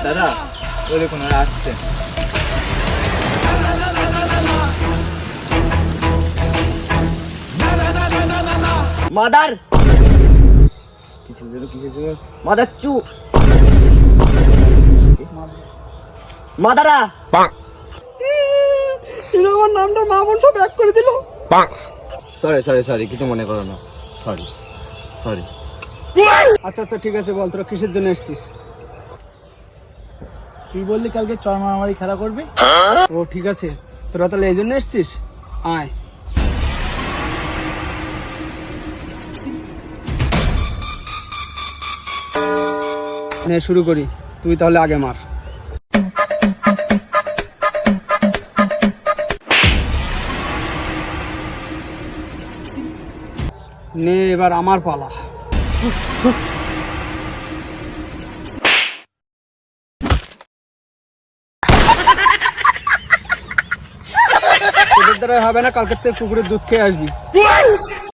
দাদা ওই দেখুন ওরা আসছে। মাদার মাদার চু মাদারা আমার নামটা মামুন সব এক করে দিল। সরি সরি সরি কিছু মনে করো না, সরি সরি। আচ্ছা আচ্ছা ঠিক আছে, বল তোরা কিসের জন্য এসেছিস? তুই বললি কালকে চর মারামারি খেলা করবি। ও ঠিক আছে, তোরা তাহলে এই জন্য এসেছিস, আয়। নে শুরু করি, তুই তাহলে আগে মার। নে এবার আমার পালা। তোদের দ্বারা হবে না, কালকে থেকে পুকুরের দুধ খেয়ে আসবি।